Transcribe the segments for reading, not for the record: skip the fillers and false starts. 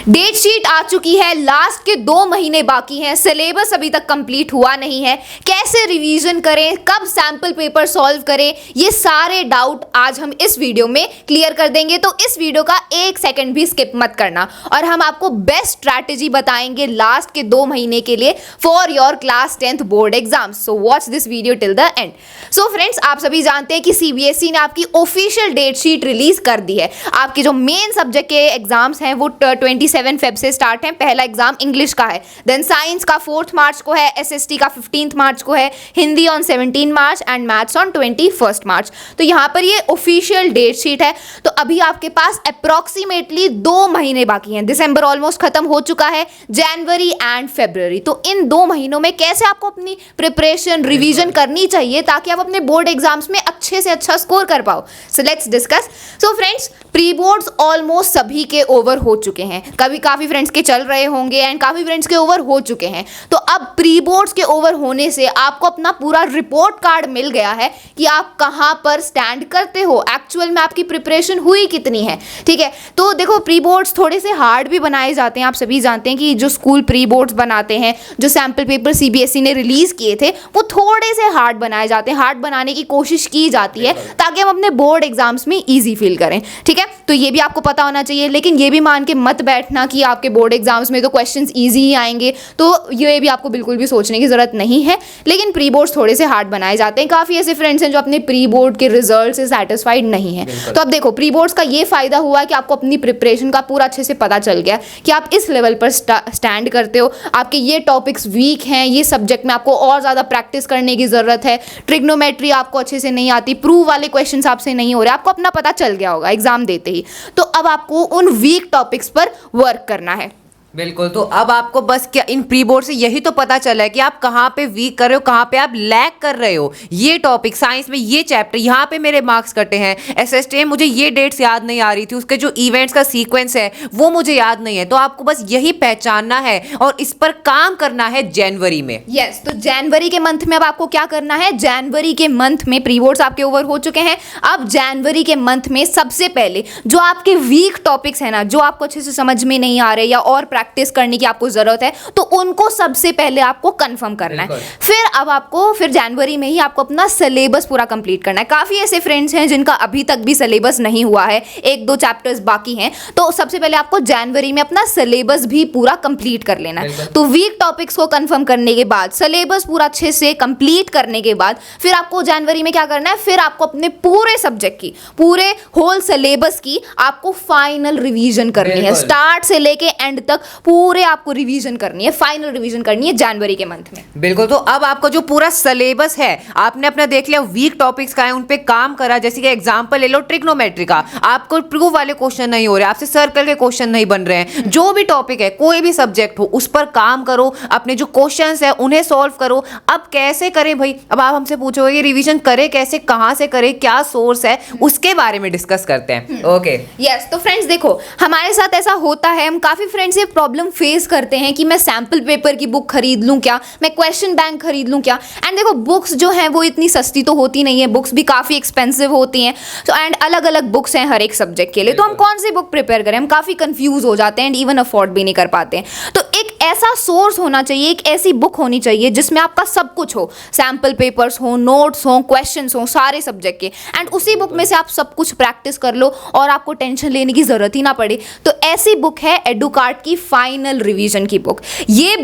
Date sheet आ चुकी है, last के 2 महीने बाकी हैं, सिलेबस अभी तक कंप्लीट हुआ नहीं है, कैसे रिवीजन करें, कब सैंपल पेपर सॉल्व करें, ये सारे डाउट आज हम इस वीडियो में क्लियर कर देंगे। तो इस वीडियो का 1 सेकंड भी स्किप मत करना और हम आपको बेस्ट स्ट्रैटेजी बताएंगे लास्ट के 2 महीने के लिए for your class 10th board exam. So watch this video till the end. So friends, आप सभी जानते हैं कि सीबीएसई ने आपकी ऑफिशियल डेट शीट रिलीज कर दी है। आपके जो मेन सब्जेक्ट के एग्जाम्स हैं वो 27 फेब से स्टार्ट हैं। पहला एग्जाम इंग्लिश का है, देन साइंस का 4 मार्च को है, एसएसटी का 15 मार्च को है, Hindi on 17 March and maths on 21 मार्च। तो यहाँ पर ये ऑफिशियल डेट शीट है। तो अभी आपके पास अप्रॉक्सीमेटली 2 महीने बाकी हैं। दिसंबर ऑलमोस्ट खत्म हो चुका है, जनवरी एंड फरवरी। तो इन 2 महीनों में कैसे आपको अपनी प्रिपरेशन रिवीजन करनी चाहिए ताकि आप अपने बोर्ड एग्जाम्स में अच्छे से अच्छा स्कोर कर पाओ। So let's discuss. So friends, pre boards almost सभी के ओवर हो चुके हैं। कभी काफ़ी फ्रेंड्स के चल रहे होंगे एंड काफ़ी फ्रेंड्स के ओवर हो चुके हैं। तो अब प्री बोर्ड्स के ओवर होने से आपको अपना पूरा रिपोर्ट कार्ड मिल गया है कि आप कहाँ पर स्टैंड करते हो, एक्चुअल में आपकी प्रिपरेशन हुई कितनी है। ठीक है, तो देखो प्री बोर्ड्स थोड़े से हार्ड भी बनाए जाते हैं। आप सभी जानते हैं कि जो स्कूल प्री बोर्ड्स बनाते हैं, जो सैम्पल पेपर सीबीएसई ने रिलीज़ किए थे, वो थोड़े से हार्ड बनाए जाते हैं। हार्ड बनाने की कोशिश की जाती है ताकि हम अपने बोर्ड एग्जाम्स में ईजी फील करें। ठीक है, तो ये भी आपको पता होना चाहिए। लेकिन ये भी मान के मत बैठना कि आपके बोर्ड एग्जाम्स में तो क्वेश्चंस इजी ही आएंगे, तो ये भी आपको बिल्कुल भी सोचने की ज़रूरत नहीं है। लेकिन प्री बोर्ड्स थोड़े से हार्ड बनाए जाते हैं। काफ़ी ऐसे फ्रेंड्स हैं जो अपने प्री बोर्ड के रिजल्ट से सेटिस्फाइड नहीं है। तो अब देखो, प्री बोर्ड्स का ये फ़ायदा हुआ कि आपको अपनी प्रिपरेशन का पूरा अच्छे से पता चल गया कि आप इस लेवल पर स्टैंड करते हो, आपके ये टॉपिक्स वीक हैं, ये सब्जेक्ट में आपको और ज़्यादा प्रैक्टिस करने की ज़रूरत है, ट्रिग्नोमेट्री आपको अच्छे से नहीं आती, प्रूव वाले क्वेश्चंस आपसे नहीं हो रहे, आपको अपना पता चल गया होगा एग्जाम देते ही। तो अब आपको उन वीक टॉपिक्स पर वर्क करना है। बिल्कुल। तो अब आपको बस क्या इन प्री बोर्ड से यही तो पता चला है कि आप कहाँ पे वीक कर रहे हो, कहाँ पे आप लैग कर रहे हो। ये टॉपिक साइंस में ये चैप्टर यहाँ पे मेरे मार्क्स कटे हैं, एसएसटी मुझे ये डेट्स याद नहीं आ रही थी, उसके जो इवेंट्स का सीक्वेंस है वो मुझे याद नहीं है। तो आपको बस यही पहचानना है और इस पर काम करना है जनवरी में। यस, तो जनवरी के मंथ में अब आपको क्या करना है, जनवरी के मंथ में प्री बोर्ड्स आपके ओवर हो चुके हैं। अब जनवरी के मंथ में सबसे पहले जो आपके वीक टॉपिक्स है ना, जो आपको अच्छे से समझ में नहीं आ रहे या और प्रैक्टिस करने की आपको जरूरत है, तो उनको सबसे पहले आपको कंफर्म करना है। फिर अब आपको फिर जनवरी में ही आपको अपना सिलेबस पूरा कंप्लीट करना है। काफी ऐसे फ्रेंड्स हैं जिनका अभी तक भी सिलेबस नहीं हुआ है, 1-2 चैप्टर्स बाकी हैं। तो सबसे पहले आपको जनवरी में अपना सिलेबस भी पूरा कंप्लीट कर लेना है। तो वीक टॉपिक्स को कंफर्म करने के बाद, सिलेबस पूरा अच्छे से कंप्लीट करने के बाद, फिर आपको जनवरी में क्या करना है, फिर आपको अपने पूरे सब्जेक्ट की, पूरे होल सिलेबस की आपको फाइनल रिवीजन करनी है। स्टार्ट से लेके एंड तक पूरे आपको रिवीजन करनी है, फाइनल रिवीजन करनी है जनवरी के मंथ में। बिल्कुल। तो अब आपको जो पूरा सिलेबस है, आपने अपना देख लिया, वीक टॉपिक्स का है, उन पे काम करा। जैसे कि एग्जांपल ले लो ट्रिग्नोमेट्री का, आपको प्रूफ वाले क्वेश्चन नहीं हो रहे, आपसे सर्कल के क्वेश्चन नहीं बन रहे हैं। जो भी टॉपिक है, कोई भी सब्जेक्ट हो, उस पर काम करो, अपने जो क्वेश्चंस है उन्हें सॉल्व करो। अब कैसे करें भाई, अब आप हमसे पूछोगे रिवीजन करें कैसे, कहां से करें, क्या सोर्स है, उसके बारे में डिस्कस करते हैं। Okay, yes. तो फ्रेंड्स देखो, हमारे साथ ऐसा होता है, हम काफी फ्रेंड्स ये प्रॉब्लम फेस करते हैं कि मैं सैंपल पेपर की बुक खरीद लूं क्या, मैं क्वेश्चन बैंक खरीद लूं क्या। एंड देखो, बुक्स जो हैं वो इतनी सस्ती तो होती नहीं है, बुक्स भी काफ़ी एक्सपेंसिव होती हैं। तो एंड अलग अलग बुक्स हैं हर एक सब्जेक्ट के लिए, तो हम कौन सी बुक प्रिपेयर करें, हम काफ़ी कंफ्यूज हो जाते हैं एंड इवन अफोर्ड भी नहीं कर पाते हैं। तो एक ऐसा सोर्स होना चाहिए, एक ऐसी बुक होनी चाहिए जिसमें आपका सब कुछ हो, सैंपल पेपर्स हो, नोट्स हो, क्वेश्चंस हो, सारे सब्जेक्ट के, एंड उसी बुक में से आप सब कुछ प्रैक्टिस कर लो और आपको टेंशन लेने की ज़रूरत ही ना पड़े। तो ऐसी बुक है एडुकार्ट की फाइनल रिवीजन की बुक। ये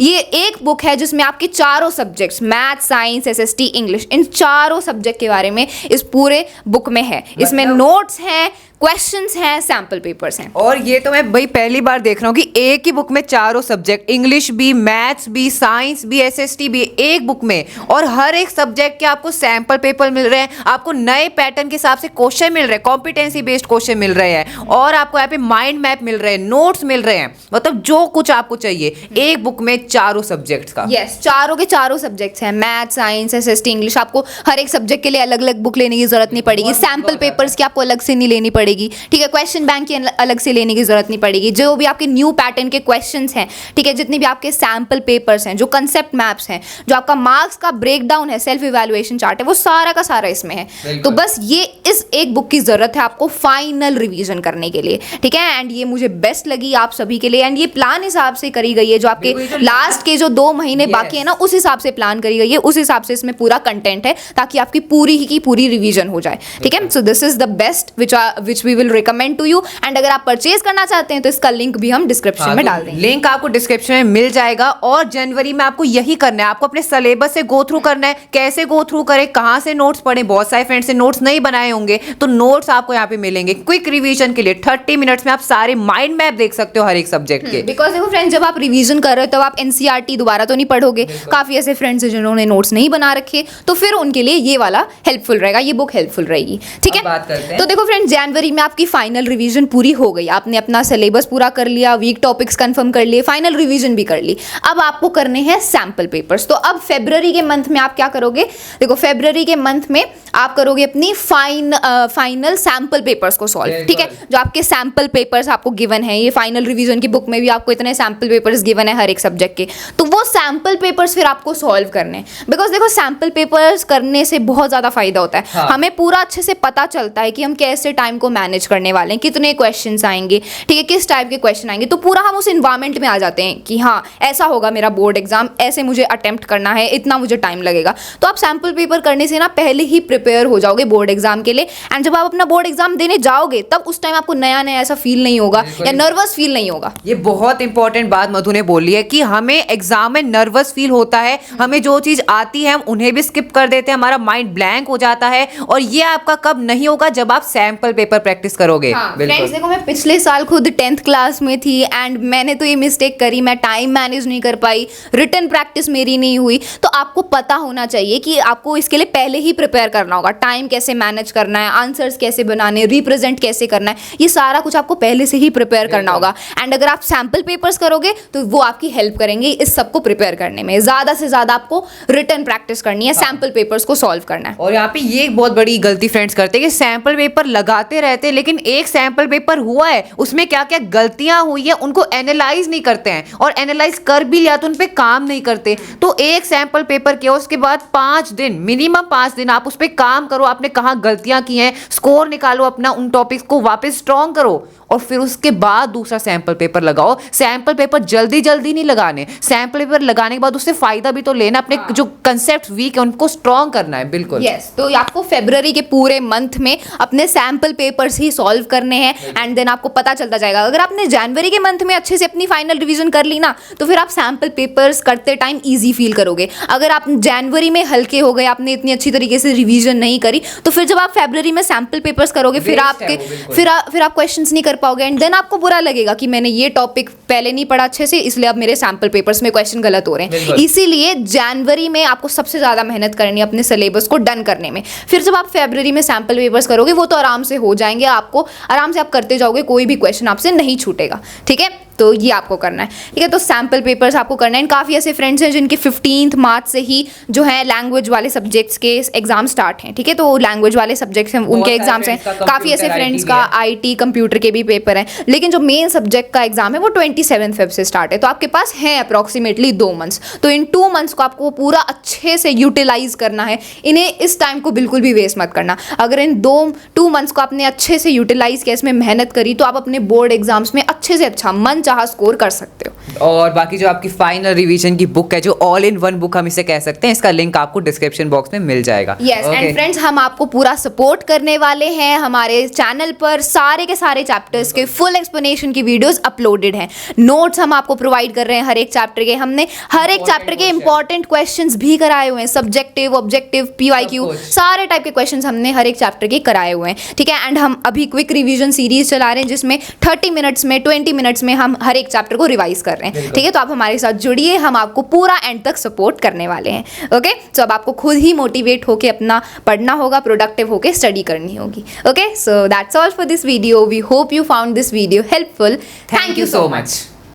एक बुक है जिसमें आपके चारों subjects, math, science, SST, English, इन चारों सब्जेक्ट के बारे में इस पूरे बुक में है। इसमें नोट्स हैं, क्वेश्चंस हैं, सैंपल पेपर्स हैं। और ये तो मैं भाई पहली बार देख रहा हूँ कि एक ही बुक में चारों सब्जेक्ट, इंग्लिश भी, मैथ्स भी, साइंस भी, एसएसटी भी, एक बुक में, और हर एक सब्जेक्ट के आपको सैंपल पेपर मिल रहे हैं, आपको नए पैटर्न के हिसाब से क्वेश्चन मिल रहे हैं, कॉम्पिटेंसी बेस्ड क्वेश्चन मिल रहे हैं, और आपको यहाँ पे माइंड मैप मिल रहे हैं, नोट्स मिल रहे हैं, मतलब जो कुछ आपको चाहिए एक बुक में चारों सब्जेक्ट्स का। यस, चारों के चारों सब्जेक्ट्स हैं, मैथ, साइंस, एसएसटी, इंग्लिश। आपको हर एक सब्जेक्ट के लिए अलग अलग बुक लेने की जरूरत नहीं पड़ेगी, सैंपल पेपर्स की आपको अलग से नहीं लेनी पड़ेगी। पड़ेगी, ठीक है। क्वेश्चन बैंक की अलग से लेने की जरूरत नहीं पड़ेगी। जो भी आपके न्यू पैटर्न के क्वेश्चंस हैं, ठीक है, जितने भी आपके सैम्पल पेपर्स हैं, जो कंसेप्ट मैप्स हैं, जो आपका मार्क्स का ब्रेकडाउन है, सेल्फ इवैल्यूएशन चार्ट है, वो सारा का सारा इसमें है। तो बस ये इस एक बुक की जरूरत है आपको फाइनल रिवीजन करने के लिए, ठीक है। एंड ये मुझे बेस्ट लगी आप सभी के लिए, एंड ये प्लान हिसाब से करी गई है। जो आपके लास्ट के जो 2 महीने बाकी है ना, उस हिसाब से प्लान करी गई है, उस हिसाब से इसमें पूरा कंटेंट है, ताकि आपकी पूरी ही की पूरी रिवीजन हो जाए, ठीक है। So this is the best which we will recommend to you. And अगर आप परचेज करना चाहते हैं तो इसका लिंक भी हम डिस्क्रिप्शन में डाल देंगे। लिंक आपको डिस्क्रिप्शन में मिल जाएगा। और जनवरी में आपको यही करना है, आपको अपने सिलेबस से गो थ्रू करना है। कैसे गो थ्रू करें, कहां से नोट्स पढ़ें, बहुत सारे फ्रेंड्स ने नोट्स नहीं बनाए होंगे, तो नोट्स आपको यहाँ पे मिलेंगे क्विक रिवीजन के लिए। 30 मिनट्स में आप सारे माइंड मैप देख सकते हो हर एक सब्जेक्ट के। बिकॉज देखो फ्रेंड्स, जब आप रिवीजन कर रहे हो तब आप एनसीईआरटी दोबारा तो नहीं पढ़ोगे। काफी ऐसे फ्रेंड्स हैं जिन्होंने नोट्स नहीं बना रखे, तो फिर उनके लिए ये वाला हेल्पफुल रहेगा, ये बुक हेल्पफुल रहेगी, ठीक है। बात करते हैं। तो देखो फ्रेंड्स, जनवरी में आपकी फाइनल रिवीजन पूरी हो गई, आपने अपना सिलेबस पूरा कर लिया, वीक टॉपिक्स कंफर्म कर लिए, फाइनल रिवीजन भी कर ली। अब आपको करने हैं सैंपल पेपर्स। तो अब फरवरी के मंथ में आप क्या करोगे? देखो फरवरी के मंथ में आप करोगे अपनी फाइनल सैंपल पेपर्स को सॉल्व, ठीक है। जो आपके सैंपल पेपर्स आपको गिवन है, ये फाइनल रिवीजन की बुक में भी आपको इतने सैंपल पेपर्स गिवन है हर एक सब्जेक्ट के, तो वो सैंपल पेपर्स फिर आपको सॉल्व करने हैं। बिकॉज देखो सैंपल पेपर्स करने से बहुत ज़्यादा फायदा होता है। हाँ। हमें पूरा अच्छे से पता चलता है कि हम कैसे टाइम को मैनेज करने वाले हैं, कितने क्वेश्चंस आएंगे, ठीक है, किस टाइप के क्वेश्चन आएंगे। तो पूरा हम उस इन्वायरमेंट में आ जाते हैं कि हाँ ऐसा होगा मेरा बोर्ड एग्जाम, ऐसे मुझे अटेम्प्ट करना है, इतना मुझे टाइम लगेगा। तो आप सैंपल पेपर करने से ना पहले ही प्रिपेयर हो जाओगे बोर्ड एग्जाम के लिए। एंड जब आप अपना बोर्ड एग्जाम देने जाओगे तब उस टाइम आपको नया नया ऐसा फील नहीं होगा या नर्वस फील नहीं होगा। ये बहुत इंपॉर्टेंट बात मधु ने बोली है कि हमें एग्जाम में नर्वस फील होता है, हमें जो चीज आती है हम उन्हें भी स्किप कर देते हैं, हमारा माइंड ब्लैंक हो जाता है। और ये आपका कब नहीं होगा? जब आप सैंपल पेपर प्रैक्टिस करोगे। हाँ, फ्रेंड्स देखो मैं पिछले साल खुद 10th क्लास में थी एंड मैंने तो ये मिस्टेक करी, मैं टाइम मैनेज नहीं कर पाई, रिटन प्रैक्टिस मेरी नहीं हुई। तो आपको पता होना चाहिए कि आपको इसके लिए पहले ही प्रिपेयर करना होगा, टाइम कैसे मैनेज करना है, आंसर्स कैसे बनाने, रिप्रेजेंट कैसे करना है, ये सारा कुछ आपको पहले से ही प्रिपेयर करना होगा। एंड अगर आप सैंपल पेपर्स करोगे तो वो आपकी हेल्प करेंगे इस सबको प्रिपेयर करने में। ज्यादा से ज्यादा आपको रिटन प्रैक्टिस करनी है, सैंपल पेपर्स को सॉल्व करना है। और यहाँ पे ये एक बहुत बड़ी गलती फ्रेंड्स करते हैं कि सैंपल पेपर लगाते रहते हैं, लेकिन एक सैंपल पेपर हुआ है उसमें क्या क्या गलतियां हुई है उनको एनालाइज नहीं करते हैं, और एनालाइज कर भी लिया तो उन पे काम नहीं करते। तो एक सैंपल पेपर किया, उसके बाद 5 दिन, मिनिमम 5 दिन आप उस पर काम करो, आपने कहाँ गलतियां की हैं, स्कोर निकालो अपना, उन टॉपिक्स को वापस स्ट्रॉन्ग करो, और फिर उसके बाद दूसरा सैंपल पेपर लगाओ। सैंपल पेपर जल्दी जल्दी नहीं लगाने, सैंपल पेपर लगाने के बाद उससे फायदा भी तो लेना, अपने जो कंसेप्ट वीक है उनको स्ट्रॉन्ग करना है। बिल्कुल यस, तो आपको फरवरी के पूरे मंथ में अपने सैंपल पेपर्स ही सॉल्व करने हैं एंड देन आपको पता चलता जाएगा। अगर आपने जनवरी के मंथ में अच्छे से अपनी फाइनल रिवीजन कर ली ना, तो फिर आप सैंपल पेपर्स करते टाइम इजी फील करोगे। अगर आप जनवरी में हल्के हो गए, आपने इतनी अच्छी तरीके से रिवीजन नहीं करी, तो फिर जब आप फरवरी में सैंपल पेपर्स करोगे फिर आप क्वेश्चंस नहीं कर पाओगे एंड देन आपको बुरा लगेगा कि मैंने ये टॉपिक पहले नहीं पढ़ा अच्छे से, इसलिए अब मेरे सैंपल पेपर्स में क्वेश्चन गलत हो रहे हैं। इसीलिए जनवरी में आपको सबसे ज्यादा मेहनत करनी है अपने सिलेबस को डन करने में। फिर जब आप फरवरी में सैंपल पेपर्स करोगे वो तो आराम से हो जाएंगे, आपको आराम से आप करते जाओगे, कोई भी क्वेश्चन आपसे नहीं छूटेगा, ठीक है। तो ये आपको करना है, ठीक है। तो सैंपल पेपर्स आपको करना है। काफ़ी ऐसे फ्रेंड्स हैं जिनके 15 मार्च से ही जो है लैंग्वेज वाले सब्जेक्ट्स के एग्जाम स्टार्ट हैं, ठीक है। तो लैंग्वेज वाले सब्जेक्ट्स हैं उनके एग्जाम्स हैं। काफ़ी ऐसे फ्रेंड्स का IT कंप्यूटर के भी पेपर हैं, लेकिन जो मेन सब्जेक्ट का एग्जाम है वो 27 फेब से स्टार्ट है। तो आपके पास है अप्रॉक्सीमेटली 2 मंथ्स। तो इन 2 मंथ्स को आपको पूरा अच्छे से यूटिलाइज करना है, इन्हें इस टाइम को बिल्कुल भी वेस्ट मत करना। अगर इन 2 मंथ्स को आपने अच्छे से यूटिलाइज किया, इसमें मेहनत करी, तो आप अपने बोर्ड एग्जाम्स में अच्छे से अच्छा मन चाहा स्कोर कर सकते हो। और बाकी जो आपकी फाइनल रिवीजन की बुक है, जो ऑल इन वन बुक हम इसे कह सकते हैं, इसका लिंक आपको डिस्क्रिप्शन बॉक्स में मिल जाएगा। यस, एंड फ्रेंड्स हम आपको पूरा सपोर्ट करने वाले हैं। हमारे चैनल पर सारे के सारे चैप्टर्स के फुल एक्सप्लेनेशन की वीडियोस अपलोडेड हैं। नोट्स हम आपको प्रोवाइड कर रहे हैं हर एक चैप्टर के। हमने हर एक चैप्टर के इंपॉर्टेंट क्वेश्चंस भी कराए हुए हैं, सब्जेक्टिव, ऑब्जेक्टिव, PYQ, सारे टाइप के क्वेश्चंस हमने हर एक चैप्टर के कराए हुए हैं, ठीक है। एंड हम अभी क्विक रिवीजन सीरीज चला रहे हैं जिसमें 30 मिनट्स में 20 मिनट्स में हम हर एक चैप्टर को रिवाइज कर रहे हैं, ठीक है। तो आप हमारे साथ जुड़िए, हम आपको पूरा एंड तक सपोर्ट करने वाले हैं, ओके। सो अब आपको खुद ही मोटिवेट होकर अपना पढ़ना होगा, प्रोडक्टिव होकर स्टडी करनी होगी, okay. So that's all for this video. We hope you found this video helpful. Thank you so much.